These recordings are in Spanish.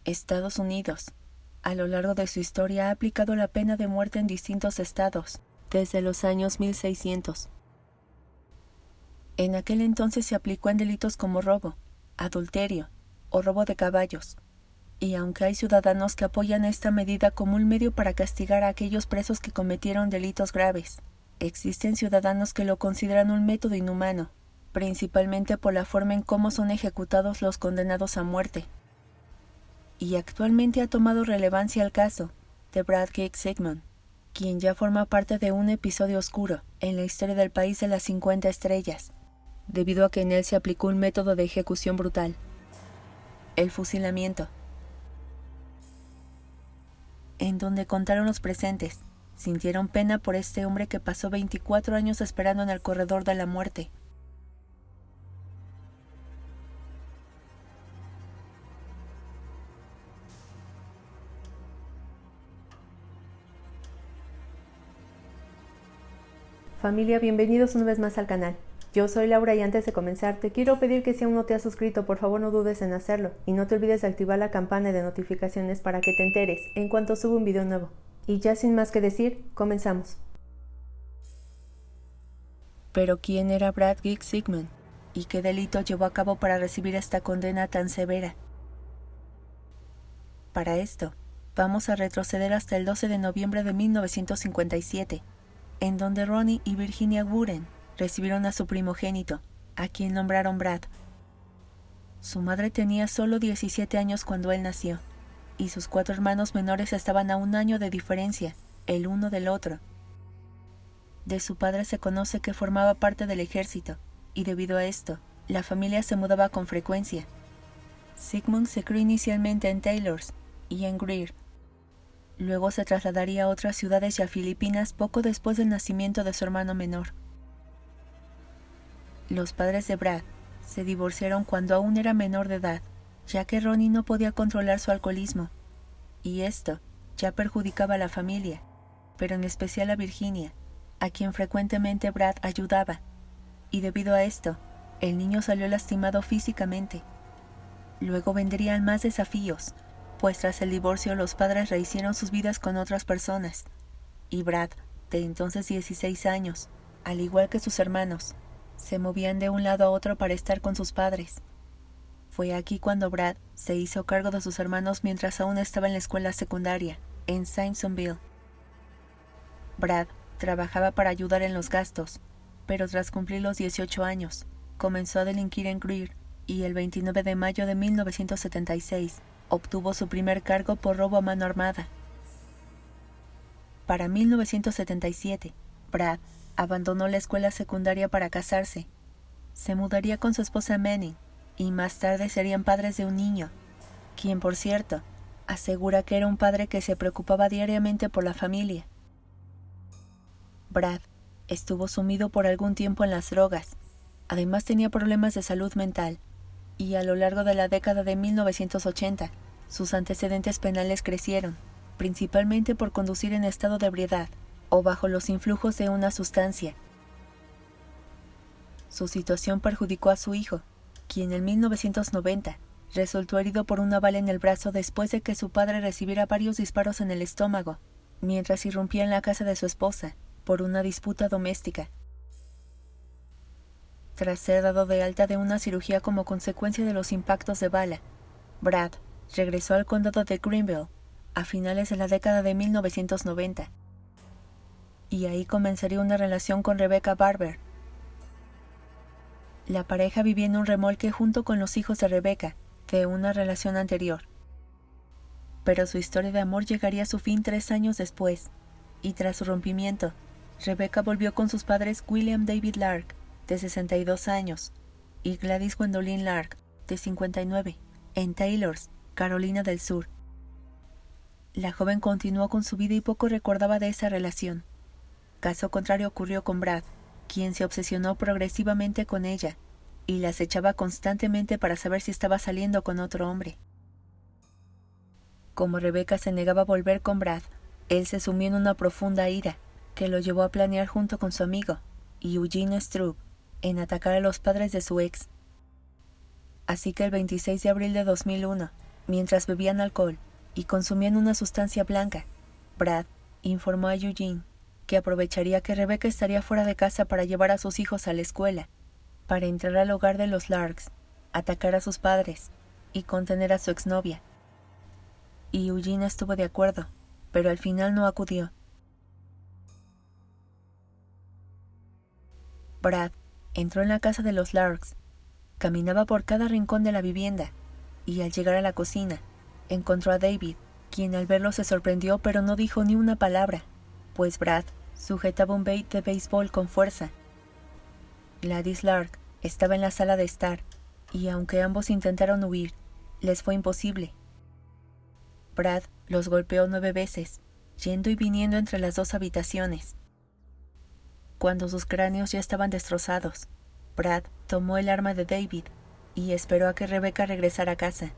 Estados Unidos. A lo largo de su historia ha aplicado la pena de muerte en distintos estados, desde los años 1600. En aquel entonces se aplicó en delitos como robo, adulterio o robo de caballos, y aunque hay ciudadanos que apoyan esta medida como un medio para castigar a aquellos presos que cometieron delitos graves, existen ciudadanos que lo consideran un método inhumano, principalmente por la forma en cómo son ejecutados los condenados a muerte. Y actualmente ha tomado relevancia el caso de Brad Sigmund, quien ya forma parte de un episodio oscuro en la historia del país de las 50 estrellas, debido a que en él se aplicó un método de ejecución brutal: el fusilamiento. En donde contaron los presentes, sintieron pena por este hombre que pasó 24 años esperando en el corredor de la muerte. Familia, bienvenidos una vez más al canal. Yo soy Laura y antes de comenzar te quiero pedir que si aún no te has suscrito, por favor no dudes en hacerlo y no te olvides de activar la campana de notificaciones para que te enteres en cuanto suba un video nuevo. Y ya sin más que decir, comenzamos. Pero ¿quién era Brad Sigmund? ¿Y qué delito llevó a cabo para recibir esta condena tan severa? Para esto, vamos a retroceder hasta el 12 de noviembre de 1957, en donde Ronnie y Virginia Wooden recibieron a su primogénito, a quien nombraron Brad. Su madre tenía solo 17 años cuando él nació, y sus 4 hermanos menores estaban a 1 año de diferencia, el uno del otro. De su padre se conoce que formaba parte del ejército, y debido a esto, la familia se mudaba con frecuencia. Sigmund se crió inicialmente en Taylors y en Greer. Luego se trasladaría a otras ciudades y a Filipinas poco después del nacimiento de su hermano menor. Los padres de Brad se divorciaron cuando aún era menor de edad, ya que Ronnie no podía controlar su alcoholismo, y esto ya perjudicaba a la familia, pero en especial a Virginia, a quien frecuentemente Brad ayudaba, y debido a esto, el niño salió lastimado físicamente. Luego vendrían más desafíos, pues tras el divorcio los padres rehicieron sus vidas con otras personas, y Brad, de entonces 16 años, al igual que sus hermanos, se movían de un lado a otro para estar con sus padres. Fue aquí cuando Brad se hizo cargo de sus hermanos mientras aún estaba en la escuela secundaria, en Simpsonville. Brad trabajaba para ayudar en los gastos, pero tras cumplir los 18 años, comenzó a delinquir en Greer, y el 29 de mayo de 1976, obtuvo su primer cargo por robo a mano armada. Para 1977, Brad abandonó la escuela secundaria para casarse. Se mudaría con su esposa Manning, y más tarde serían padres de un niño, quien, por cierto, asegura que era un padre que se preocupaba diariamente por la familia. Brad estuvo sumido por algún tiempo en las drogas. Además tenía problemas de salud mental, y a lo largo de la década de 1980, sus antecedentes penales crecieron, principalmente por conducir en estado de ebriedad o bajo los influjos de una sustancia. Su situación perjudicó a su hijo, quien en 1990 resultó herido por una bala en el brazo después de que su padre recibiera varios disparos en el estómago, mientras irrumpía en la casa de su esposa por una disputa doméstica. Tras ser dado de alta de una cirugía como consecuencia de los impactos de bala, Brad regresó al condado de Greenville a finales de la década de 1990. Y ahí comenzaría una relación con Rebecca Barber. La pareja vivía en un remolque junto con los hijos de Rebecca, de una relación anterior. Pero su historia de amor llegaría a su fin 3 años después, y tras su rompimiento, Rebecca volvió con sus padres William David Lark, de 62 años, y Gladys Gwendolyn Lark, de 59, en Taylors, Carolina del Sur. La joven continuó con su vida y poco recordaba de esa relación. Caso contrario ocurrió con Brad, quien se obsesionó progresivamente con ella, y la acechaba constantemente para saber si estaba saliendo con otro hombre. Como Rebecca se negaba a volver con Brad, él se sumió en una profunda ira, que lo llevó a planear junto con su amigo, Eugene Strub, en atacar a los padres de su ex. Así que el 26 de abril de 2001, Mientras bebían alcohol y consumían una sustancia blanca, Brad informó a Eugene que aprovecharía que Rebecca estaría fuera de casa para llevar a sus hijos a la escuela, para entrar al hogar de los Larks, atacar a sus padres y contener a su exnovia. Y Eugene estuvo de acuerdo, pero al final no acudió. Brad entró en la casa de los Larks, caminaba por cada rincón de la vivienda, y al llegar a la cocina, encontró a David, quien al verlo se sorprendió pero no dijo ni una palabra, pues Brad sujetaba un bat de béisbol con fuerza. Gladys Lark estaba en la sala de estar, y aunque ambos intentaron huir, les fue imposible. Brad los golpeó 9 veces, yendo y viniendo entre las 2 habitaciones. Cuando sus cráneos ya estaban destrozados, Brad tomó el arma de David y esperó a que Rebecca regresara a casa.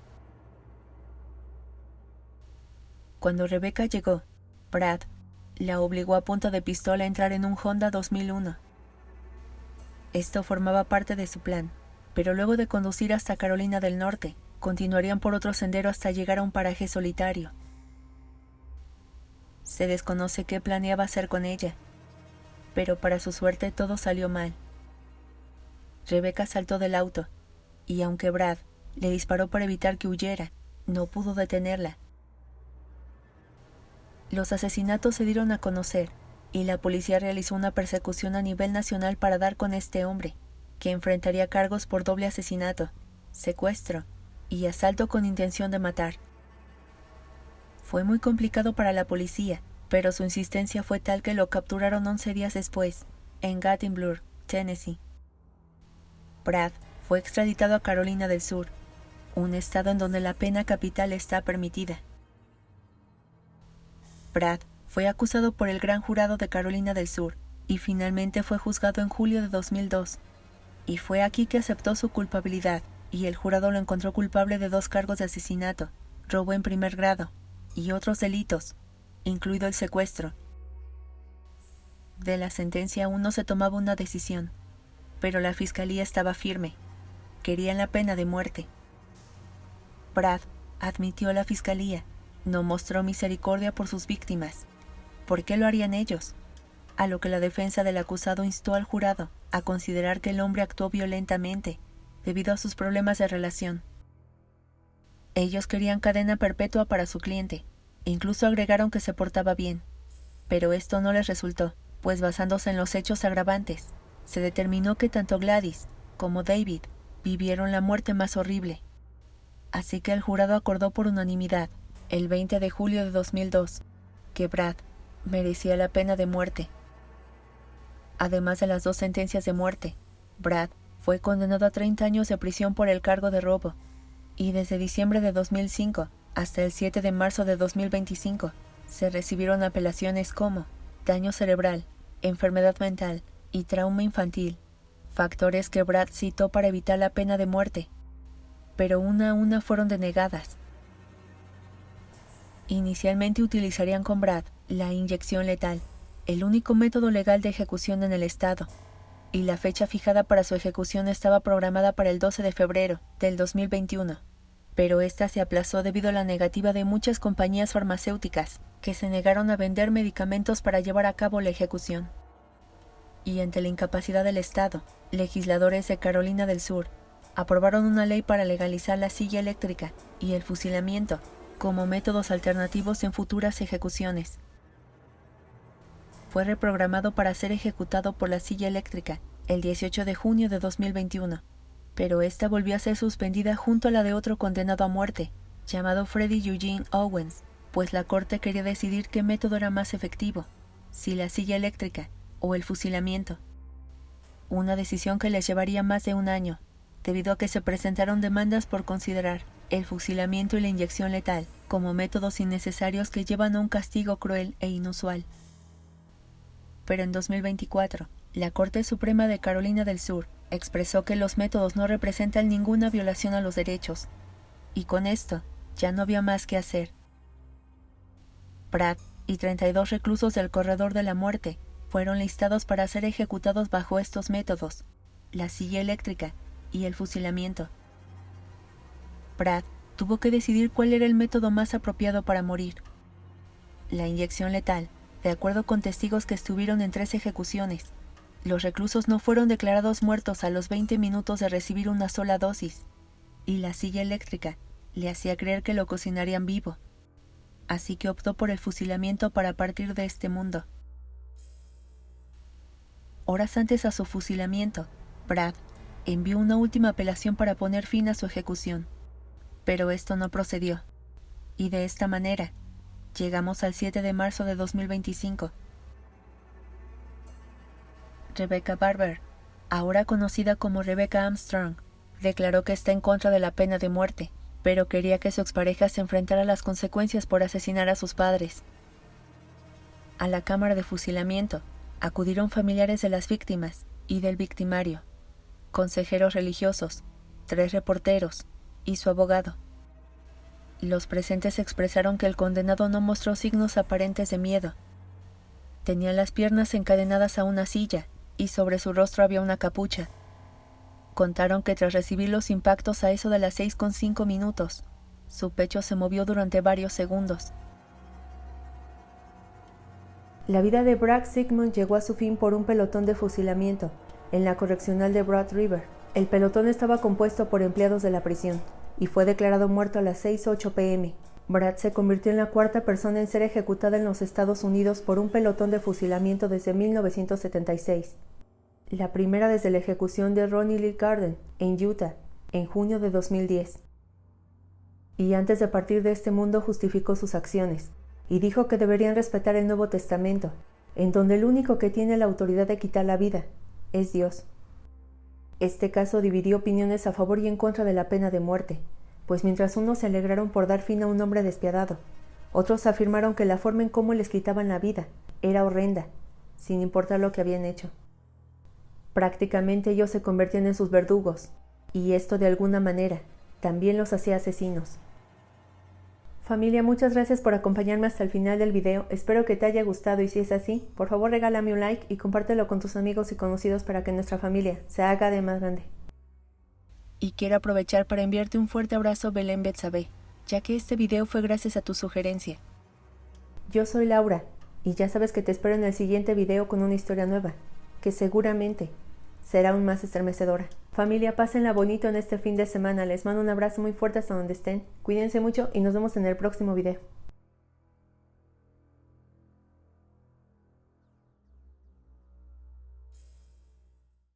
Cuando Rebecca llegó, Brad la obligó a punta de pistola a entrar en un Honda 2001. Esto formaba parte de su plan, pero luego de conducir hasta Carolina del Norte, continuarían por otro sendero hasta llegar a un paraje solitario. Se desconoce qué planeaba hacer con ella, pero para su suerte todo salió mal. Rebecca saltó del auto, y aunque Brad le disparó para evitar que huyera, no pudo detenerla. Los asesinatos se dieron a conocer, y la policía realizó una persecución a nivel nacional para dar con este hombre, que enfrentaría cargos por doble asesinato, secuestro y asalto con intención de matar. Fue muy complicado para la policía, pero su insistencia fue tal que lo capturaron 11 días después, en Gatlinburg, Tennessee. Brad fue extraditado a Carolina del Sur, un estado en donde la pena capital está permitida. Brad fue acusado por el Gran Jurado de Carolina del Sur y finalmente fue juzgado en julio de 2002. Y fue aquí que aceptó su culpabilidad y el jurado lo encontró culpable de 2 cargos de asesinato, robo en primer grado y otros delitos, incluido el secuestro. De la sentencia aún no se tomaba una decisión, pero la fiscalía estaba firme. Querían la pena de muerte. Brad admitió a la fiscalía, no mostró misericordia por sus víctimas. ¿Por qué lo harían ellos? A lo que la defensa del acusado instó al jurado a considerar que el hombre actuó violentamente debido a sus problemas de relación. Ellos querían cadena perpetua para su cliente, e incluso agregaron que se portaba bien, pero esto no les resultó, pues basándose en los hechos agravantes, se determinó que tanto Gladys como David vivieron la muerte más horrible. Así que el jurado acordó por unanimidad, el 20 de julio de 2002, que Brad merecía la pena de muerte. Además de las 2 sentencias de muerte, Brad fue condenado a 30 años de prisión por el cargo de robo, y desde diciembre de 2005 hasta el 7 de marzo de 2025 se recibieron apelaciones como daño cerebral, enfermedad mental y trauma infantil, factores que Brad citó para evitar la pena de muerte, pero una a una fueron denegadas. Inicialmente utilizarían con Brad la inyección letal, el único método legal de ejecución en el estado, y la fecha fijada para su ejecución estaba programada para el 12 de febrero del 2021, pero esta se aplazó debido a la negativa de muchas compañías farmacéuticas que se negaron a vender medicamentos para llevar a cabo la ejecución. Y ante la incapacidad del estado, legisladores de Carolina del Sur aprobaron una ley para legalizar la silla eléctrica y el fusilamiento como métodos alternativos en futuras ejecuciones. Fue reprogramado para ser ejecutado por la silla eléctrica el 18 de junio de 2021, pero esta volvió a ser suspendida junto a la de otro condenado a muerte, llamado Freddie Eugene Owens, pues la corte quería decidir qué método era más efectivo, si la silla eléctrica o el fusilamiento. Una decisión que les llevaría más de un año, debido a que se presentaron demandas por considerar el fusilamiento y la inyección letal como métodos innecesarios que llevan a un castigo cruel e inusual. Pero en 2024, la Corte Suprema de Carolina del Sur expresó que los métodos no representan ninguna violación a los derechos, y con esto ya no había más que hacer. Brad y 32 reclusos del Corredor de la Muerte fueron listados para ser ejecutados bajo estos métodos, la silla eléctrica y el fusilamiento. Brad tuvo que decidir cuál era el método más apropiado para morir. La inyección letal, de acuerdo con testigos que estuvieron en 3 ejecuciones. Los reclusos no fueron declarados muertos a los 20 minutos de recibir una sola dosis, y la silla eléctrica le hacía creer que lo cocinarían vivo. Así que optó por el fusilamiento para partir de este mundo. Horas antes a su fusilamiento, Brad envió una última apelación para poner fin a su ejecución. Pero esto no procedió. Y de esta manera, llegamos al 7 de marzo de 2025. Rebecca Barber, ahora conocida como Rebecca Armstrong, declaró que está en contra de la pena de muerte, pero quería que su expareja se enfrentara a las consecuencias por asesinar a sus padres. A la cámara de fusilamiento acudieron familiares de las víctimas y del victimario, consejeros religiosos, 3 reporteros y su abogado. Los presentes expresaron que el condenado no mostró signos aparentes de miedo. Tenía las piernas encadenadas a una silla y sobre su rostro había una capucha. Contaron que tras recibir los impactos a eso de las 6:05, su pecho se movió durante varios segundos. La vida de Brad Sigmund llegó a su fin por un pelotón de fusilamiento en la correccional de Broad River. El pelotón estaba compuesto por empleados de la prisión y fue declarado muerto a las 6:08 p.m. Brad se convirtió en la 4ª persona en ser ejecutada en los Estados Unidos por un pelotón de fusilamiento desde 1976. La primera desde la ejecución de Ronnie Lee Garden en Utah en junio de 2010. Y antes de partir de este mundo justificó sus acciones y dijo que deberían respetar el Nuevo Testamento, en donde el único que tiene la autoridad de quitar la vida es Dios. Este caso dividió opiniones a favor y en contra de la pena de muerte, pues mientras unos se alegraron por dar fin a un hombre despiadado, otros afirmaron que la forma en cómo les quitaban la vida era horrenda, sin importar lo que habían hecho. Prácticamente ellos se convertían en sus verdugos, y esto de alguna manera también los hacía asesinos. Familia, muchas gracias por acompañarme hasta el final del video, espero que te haya gustado y si es así, por favor regálame un like y compártelo con tus amigos y conocidos para que nuestra familia se haga de más grande. Y quiero aprovechar para enviarte un fuerte abrazo Belén Betsabé, ya que este video fue gracias a tu sugerencia. Yo soy Laura, y ya sabes que te espero en el siguiente video con una historia nueva, que seguramente será aún más estremecedora. Familia, pásenla bonito en este fin de semana. Les mando un abrazo muy fuerte hasta donde estén. Cuídense mucho y nos vemos en el próximo video.